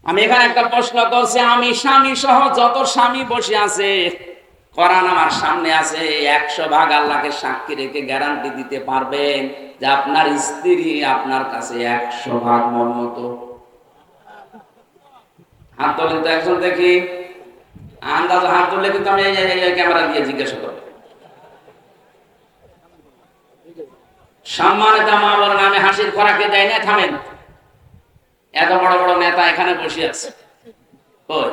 আমি এখানে একটা প্রশ্ন করছি, আমি স্বামী সহ যত স্বামী বসে আছে, কোরআন আমার সামনে আছে, 100 ভাগ আল্লাহকে সাক্ষী রেখে গ্যারান্টি দিতে পারবেন যে আপনার স্ত্রী আপনার কাছে 100 ভাগ মন মতো? হাত তোলেন তো একজন দেখি। আন্দাজ হাত তুললে কিন্তু আমি এই ক্যামেরা দিয়ে জিজ্ঞাসা করবো। সম্মানিত মা বলেন, আমি হাসির খোরাকে যাই না। থামেন, এত বড় বড় নেতা এখানে বসে আছে, কই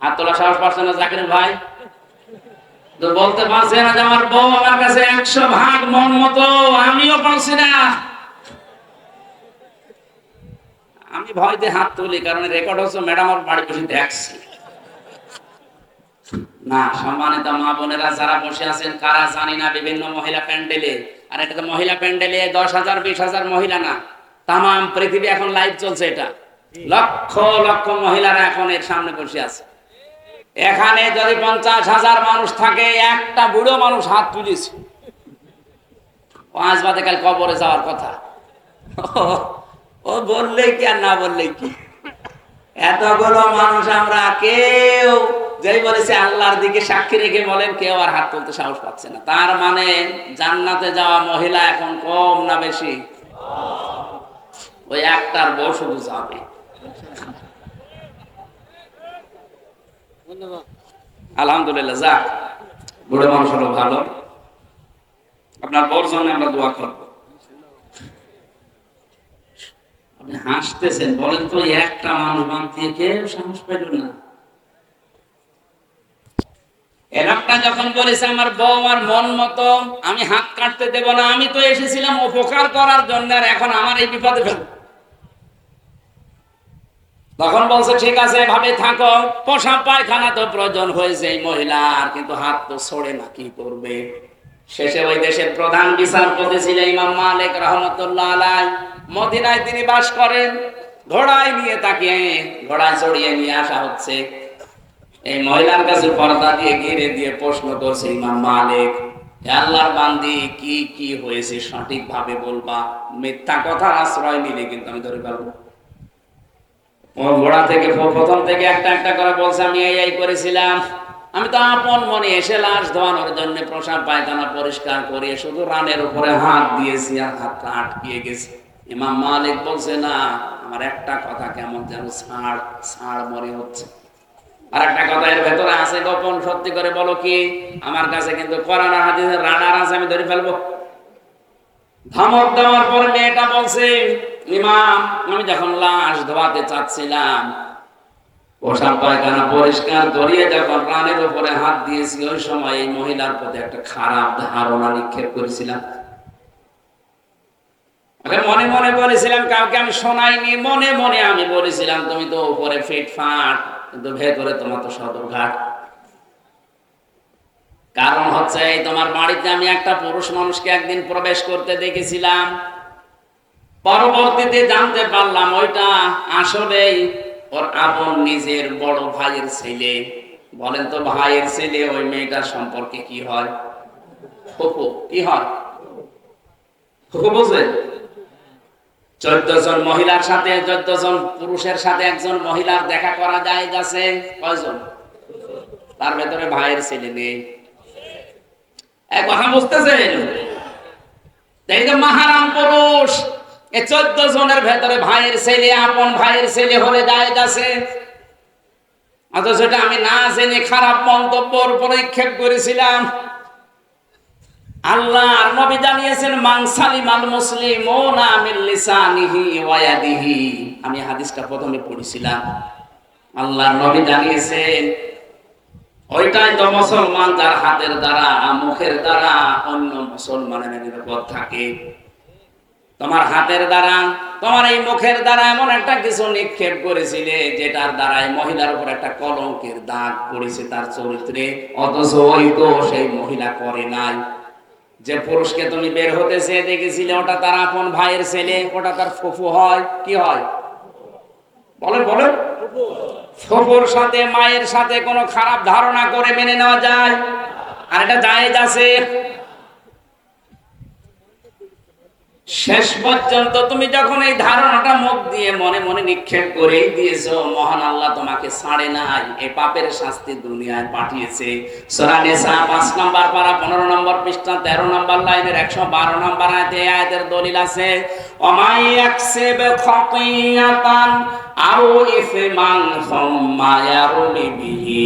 হাত তোলা সাহস পাচ্ছে না জাকির ভাই? তো বলতে পারছে না যে আমার বউ আমার কাছে 100 ভাগ মন মতো? আমিও পারছি না। আমি ভয়তে হাত তুলি, কারণ রেকর্ড হচ্ছে, ম্যাডাম আমার বাড়ি বসে দেখছি না। সম্মানিত মা বোনেরা যারা বসে আছেন, কারা জানি না, বিভিন্ন মহিলা প্যান্ডেলে, আর এটা তো মহিলা প্যান্ডেলে 10,000 20,000 মহিলা না, তাম পৃথিবী এখন লাইভ চলছে। এটা লক্ষ লক্ষ মহিলারা এখন এর সামনে বসে আছে। এখানে যদি 50,000 মানুষ থাকে, একটা বুড়ো মানুষ হাত তুলেছে, আজ বাদে কাল কবরে যাওয়ার কথা। ও বললেই কি আর না বললেই কি, এতগুলো মানুষ আমরা কেউ যেই বলেছে আল্লাহর দিকে সাক্ষী রেখে বলেন, কেউ আর হাত তুলতে সাহস পাচ্ছে না। তার মানে জান্নাতে যাওয়া মহিলা এখন কম না বেশি? ওই একটার বউ শুধু যাবে। আলহামদুলিল্লাহ, যাক, বুড়ো মানুষ হলো ভালো। আপনার বউর জন্য আমরা দোয়া করব। আপনি হাসতেছেন, বলেন তো, একটা মানুষ বাঁধতে কেউ সাহস পেল না। এরকটা যখন বলেছে আমার বউ আমার মন মতো, আমি হাত কাটতে দেব না, আমি তো এসেছিলাম উপকার করার জন্য, আর এখন আমার এই বিপদে ফেল। তখন বলছে ঠিক আছে, ভাবে থাকো, পোশাক পায়খানা তো প্রয়োজন হয়েছে এই মহিলার, কিন্তু হাত তো ছড়ে না, কি করবে? শেষে ওই দেশের প্রধান বিচারপতি ছিলেন ইমাম মালিক রহমতুল্লাহ আলাইহি। মদিনায় তিনি বাস করেন। ঘোড়ায় নিয়ে তাকে ঘোড়ায় চড়িয়ে নিয়ে আসা হচ্ছে। এই মহিলার কাছে পর্দা দিয়ে ঘিরে দিয়ে প্রশ্ন করছে ইমাম মালিক, আল্লাহর বান্দি, কি কি হয়েছে সঠিক ভাবে বলবা, মিথ্যা কথার আশ্রয় নিলে কিন্তু আমি ধরে ফেলবো। ঘোড়া থেকে প্রথম থেকে একটা একটা করে বলছে, আমি এই করেছিলাম, আমি তো আপন মনে এসে লাশ ধোয়ানোর জন্য প্রসাব পায়খানা পরিষ্কার করে শুধু রানের উপরে হাত দিয়েছি, আর হাতটা আটকিয়ে গেছে। ইমাম মালিক বলছে, না, আমার একটা কথা কেমন যেন ছাড় ছাড় মনে হচ্ছে। আর একটা কথা এর ভেতরে আছে গোপন, সত্যি করে বলো কি? আমার কাছে কিন্তু কোরআন আর হাদিসের রাডার আছে, আমি ধরে ফেলবো। ধমক দেওয়ার পরে মেয়েটা বলছে, ইমাম, আমি যখন লাশ ধোয়াতে চাচ্ছিলাম, পোশাক পায়খানা পরিষ্কার করিয়ে যখন প্রাণের উপরে হাত দিয়েছি, ওই সময় এই মহিলার প্রতি একটা খারাপ ধারণা নিক্ষেপ করেছিলাম। মনে মনে বলেছিলাম, কাউকে আমি শোনাইনি, মনে মনে আমি বলেছিলাম, তুমি তো উপরে ফিটফাট, কিন্তু ভেতরে তোমার তো সদরঘাট। কারণ হচ্ছে, এই তোমার বাড়িতে আমি একটা পুরুষ মানুষকে একদিন প্রবেশ করতে দেখেছিলাম, পরবর্তীতে জানতে পারলাম ওইটা আসলেই ওর আপন নিজের বড় ভাইয়ের ছেলে। বলেন তো, ভাইয়ের ছেলে ওই মেয়েটার সম্পর্কে কি হয়? ফুফু। কি হয়? ফুফু বুঝলেন? 14 জন মহিলার সাথে, 14 জন পুরুষের সাথে একজন মহিলার দেখা করা যায় গেছে কয়জন? তার ভেতরে ভাইয়ের ছেলে নেই। এক কথা বুঝতেছেন? এই যে মাহারাম পুরুষ, এই 14 জনের ভেতরে ভাইয়ের ছেলে, আপন ভাইয়ের ছেলে হলে যায় গেছে। অথচ সেটা আমি না জেনে খারাপ মন্তব্যর উপরে নিক্ষেপ করেছিলাম। আল্লাহর নবী জানিয়েছেন, মান সালিমাল মুসলিমুনা মিন লিসানিহি ওয়া ইয়াদিহি। আমি হাদিসটা প্রথমে পড়েছিলাম। আল্লাহর নবী জানিয়েছেন, ওইটাই তো মুসলমান যার হাতের দ্বারা, মুখের দ্বারা অন্য মুসলমানের নিরাপদ থাকে। তোমার হাতের দ্বারা, তোমার এই মুখের দ্বারা এমন একটা কিছু নিক্ষেপ করেছিলে, যেটার দ্বারা এই মহিলার উপর একটা কলঙ্কের দাগ পড়েছে তার চরিত্রে, অথচ ওই তো সেই মহিলা করে নাই। যে পুরুষকে তুমি বের হতে চেয়ে দেখেছিলে, ওটা তার আপন ভাইয়ের ছেলে, ওটা তার ফুফু হয়। কি হয়? বলেন বলেন। ফুফুর সাথে মায়ের সাথে কোনো খারাপ ধারণা করে মেনে নেওয়া যায়? আর এটা জায়েজ আছে। শেষ পর্যন্ত তুমি যখন এই ধারণাটা মুখ দিয়ে মনে মনে নিক্ষেপ করেই দিয়েছো, মহান আল্লাহ তোমাকে ছাড়ে নাই, এই পাপের শাস্তি দুনিয়ায় পাঠিয়েছে। সূরা নিসা 5 নম্বর পারা 15 নম্বর পৃষ্ঠা 13 নম্বর লাইনের 112 নম্বর আয়াতে এই আয়াতের দলিল আছে, ওমাই ইয়াকসিব খাতিয়াতান আও ইসমান সুম্মা ইয়ারমি বিহি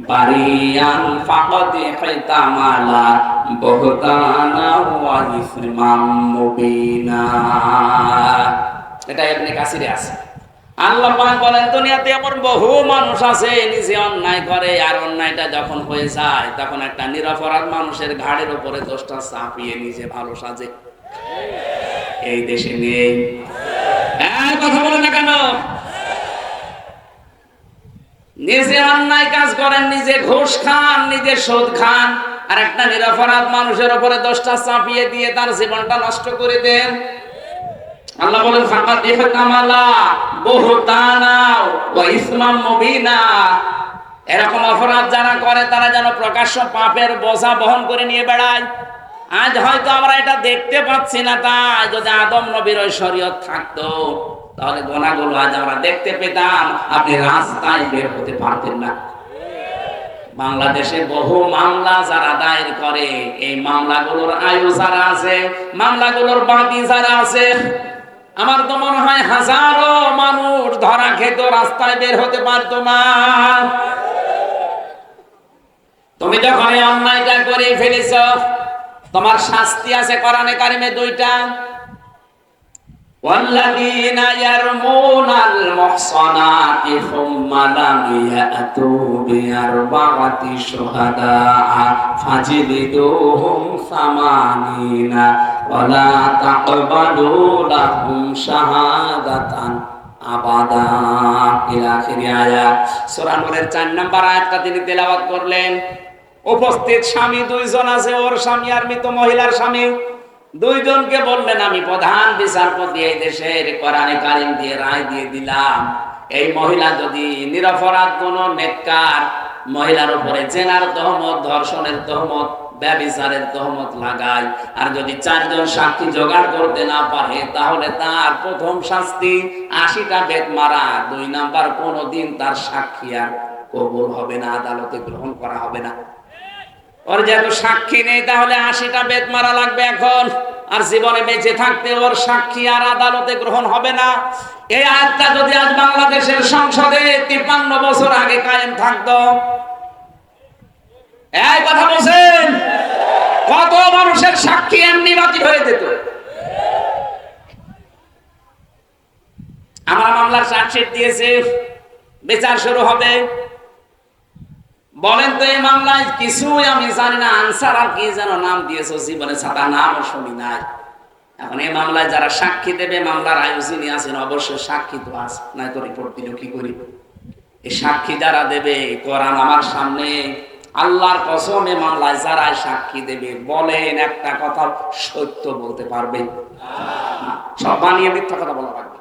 বারিয়ান ফাকাদ ইহতামালা বুহতানা ওয়া ইসমান মুবিনা। এটা ইবনে কাসিরে আছে। আল্লাহ পাক বলেন, দুনিয়াতে এমন বহু মানুষ আছে নিজে অন্যায় করে, আর অন্যায়টা যখন হয়ে যায় তখন একটা নিরপরাধ মানুষের ঘাড়ের উপরে দোষটা চাপিয়ে নিজে ভালো সাজে। এই দেশে নেই? কথা বলে না কেন? নিজে অন্যায় কাজ করেন, নিজে ঘুষ খান, নিজে সুদ খান, আর একটা নিরপরাধ মানুষের উপরে দোষটা চাপিয়ে দিয়ে তার জীবনটা নষ্ট করে দেন। আল্লাহ বলেন, ফাকাদ ইহতামালা বুহতানা ওয়া ইসমান মুবিনা। এরকম অপরাধ যারা করে তারা যেন প্রকাশ্য পাপের বোঝা বহন করে নিয়ে বেড়ায়। আজ হয়তো আমরা এটা দেখতে পাচ্ছি না, তাই যদি আদম নবীর ওই শরীয়ত থাকতো তাহলে গুনাহগুলো আজ আমরা দেখতে পেতাম, আপনি রাস্তায় বের হতে পারতেন না। বাংলাদেশে বহু মামলা যারা দায়ের করে, এই মামলাগুলোর আয়ু যারা আছে, মামলাগুলোর বাদী যারা আছে, আমার তো মনে হয় হাজারো মানুষ ধরা খেত, রাস্তায় বের হতে পারতো না। তুমি যখন এই অন্যায়টা করে ফেলেছ, তোমার শাস্তি আছে কোরআনে কারিমে 2টা। والذين يرمون المحصنات ثم لم يأتوا بأربعة شهداء فاجلدوهم 80 ولا تقبلوا لهم شهادة আবাদা ইলা আখিরি আয়াত। সূরা নূরের 4 নম্বর আয়াতটা তিনি তেলাওয়াত করলেন। উপস্থিত স্বামী 2 জন আছে, ওর স্বামী আর মৃত মহিলার স্বামী, 2 জনকে বললেন, আমি প্রধান বিচারপতি এই দেশের, কোরআনে কারিম দিয়ে রায় দিয়ে দিলাম, এই মহিলা যদি নিরপরাধ কোনো নেককার মহিলার উপরে জেনার তহমত, ধর্ষণের তহমত, ব্যভিচারের তহমত লাগায়, আর যদি 4 জন সাক্ষী জোগাড় করতে না পারে, তাহলে তার প্রথম শাস্তি 80টা বেত মারা। 2 নাম্বার, কোনদিন তার সাক্ষী আর কবুল হবে না, আদালতে গ্রহণ করা হবে না। ওর যেহেতু সাক্ষী নেই, তাহলে 80টা বেত মারা লাগবে এখন, আর জীবনে বেঁচে থাকতে ওর সাক্ষী আর আদালতে গ্রহণ হবে না। এই আয়াতটা যদি আজ বাংলাদেশের সংসদে 53 বছর আগে কায়েম থাকতো, এই কথা বলছেন, কত মানুষের সাক্ষী এমনি বাতিল হয়ে যেত। আমার মামলার চার্জশিট দিয়েছে, বিচার শুরু হবে। বলেন তো এই মামলায় কিছুই আমি জানি না, আনসার আর কি যেন নাম দিয়েছো, জীবনে ছাতা নামও শুনি নাই। এখন এই মামলায় যারা সাক্ষী দেবে, মামলার আয়োজনী আছেন, অবশ্যই সাক্ষী তো আছে, নাই তো রিপোর্ট দিল কি করি। এই সাক্ষী যারা দেবে, কোরআন আমার সামনে, আল্লাহর কসমে মামলায় যারা সাক্ষী দেবে, বলেন একটা কথা সত্য বলতে পারবে? সব বানিয়ে মিথ্যা কথা বলা লাগবে।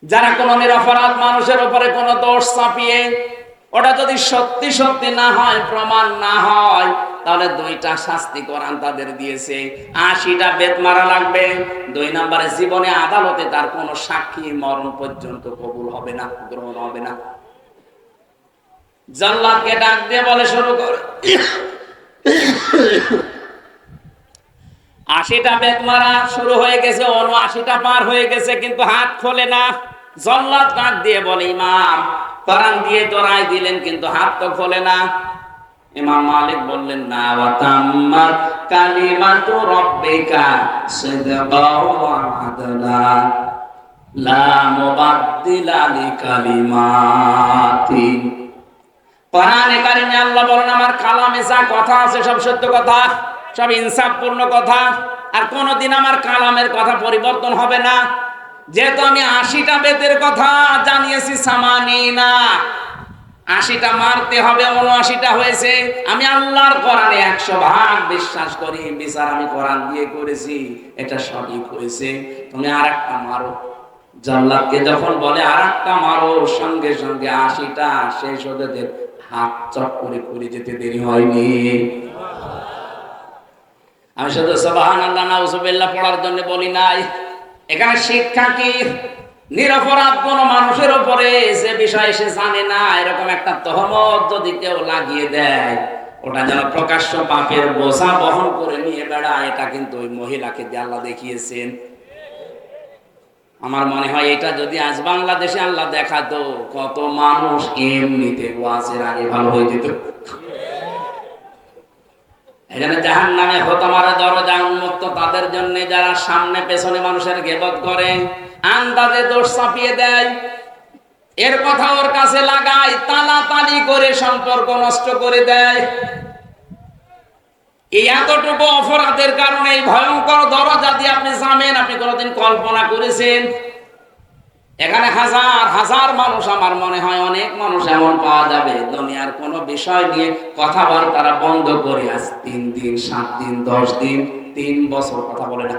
যারা কোন নিরপরাধ মানুষের উপরে কোন দোষ চাপিয়ে, ওটা যদি সত্যি সত্যি না হয়, প্রমাণ না হয়, তাহলে 2টা শাস্তি কোরআন তাদের দিয়েছে। 80টা বেত মারা লাগবে। 2 নম্বরে, জীবনে আদালতে তার কোন সাক্ষী মরণ পর্যন্ত কবুল হবে না, গ্রহণ হবে না। জাল্লাদকে ডাক দিয়ে বলে, শুরু করে 80টা বেত মারা শুরু হয়ে গেছে, 79টা পার হয়ে গেছে, কিন্তু হাত খোলে না। জাল্লাদ ডাক দিয়ে বলে, ইমাম, কোরআন দিয়ে তো রায় দিলেন, কিন্তু হাত তো খোলে না। ইমাম মালিক বললেন, না, ওয়া তাম্মাত কালিমাতু রাব্বিকা সিদকাও ওয়া আদলা লা মুবাদদিলা লিকালিমাতি। কোরআনে কারিমে আল্লাহ বলেন, আমার কালামে যা কথা আছে সব সত্য কথা, সব ইনসাফপূর্ণ কথা, আর কোনদিন আমার কালামের কথা পরিবর্তন হবে না। যেহেতু আমি 80টা বেতের কথা জানিয়েছি, সামানি না, 80টা মারতে হবে, 79টা হয়েছে। আমি আল্লাহর কোরআনে 100 ভাগ বিশ্বাস করি, বিচার আমি কোরআন দিয়ে করেছি, এটা সঠিক হয়েছে, তুমি আরেকটা মারো। জাল্লাদকে যখন বলে আরেকটা মারো, সঙ্গে সঙ্গে 80টা শেষ হতে হাত চট করে যেতে দেরি হয়নি। আমি শুধু সুবহানাল্লাহ নাউজুবিল্লাহ পড়ার জন্য বলি নাই। এখানে শিক্ষা কি? নিরপরাধ কোন মানুষের উপরে যে বিষয় সে জানে না এরকম একটা তহমত যদি কেউ লাগিয়ে দেয়, ওটা যেন প্রকাশ্য পাপের বোঝা বহন করে নিয়ে বেড়ায়, এটা কিন্তু ওই মহিলাকে দিয়ে আল্লাহ দেখিয়েছেন। আমার মনে হয় এটা যদি আজ বাংলাদেশে আল্লাহ দেখাতো, কত মানুষ এমনিতে ওয়াজের আগে ভালো হয়ে যেত। এখানে জাহান্নামে হতমারা দরজা উন্মুক্ত তাদের জন্য যারা সামনে পেছনে মানুষের গীবত করে, আন্দাজে দোষ চাপিয়ে দেয়, এর কথা ওর কাছে লাগায়, তালাতালি করে সম্পর্ক নষ্ট করে দেয়। এই এতটুকু অপরাধের কারণে এই ভয়ঙ্কর দরজা দিয়ে আপনি যাবেন, আপনি কোনোদিন কল্পনা করেছেন? এখানে হাজার হাজার মানুষ, আমার মনে হয় অনেক মানুষ এমন পাওয়া যাবে দুনিয়ার কোনো বিষয় নিয়ে কথাবার্তা বন্ধ করে আজ 3 দিন 7 দিন 10 দিন 3 বছর কথা বলে না।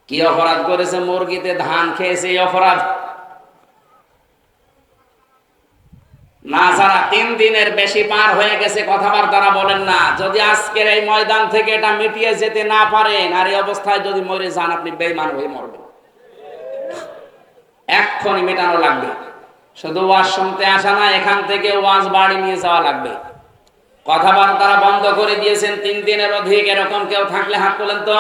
কি অপরাধ করেছে? মুরগিতে ধান খেয়েছে, এই অপরাধ না। যারা 3 দিনের বেশি পার হয়ে গেছে কথাবার্তা বলেন না, যদি আজকের এই ময়দান থেকে এটা মিটিয়ে যেতে না পারেন, আর এই অবস্থায় যদি মরে যান, আপনি বেঈমান হয়ে মরবেন। এক্ষুনি মেটানো লাগবে। শুধু ওয়াজ শুনতে আসা না, এখান থেকে ওয়াজ বাড়ি নিয়ে যাওয়া লাগবে। কথাবার্তা বন্ধ করে দিয়েছেন 3 দিনের অধিক, এরকম কেউ থাকলে হাত তোলেন তো।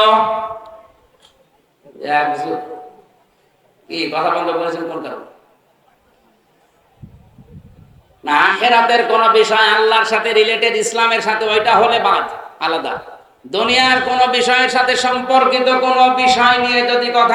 কি কথা বন্ধ করেছেন কোন কারণে? না, আখিরাতের কোন বিষয় আল্লাহর সাথে রিলেটেড, ইসলামের সাথে, ওইটা হলে বাদ আলাদা। দুনিয়ার কোন বিষয়ের সাথে সম্পর্কিত কোন বিষয় নিয়ে যদি কথা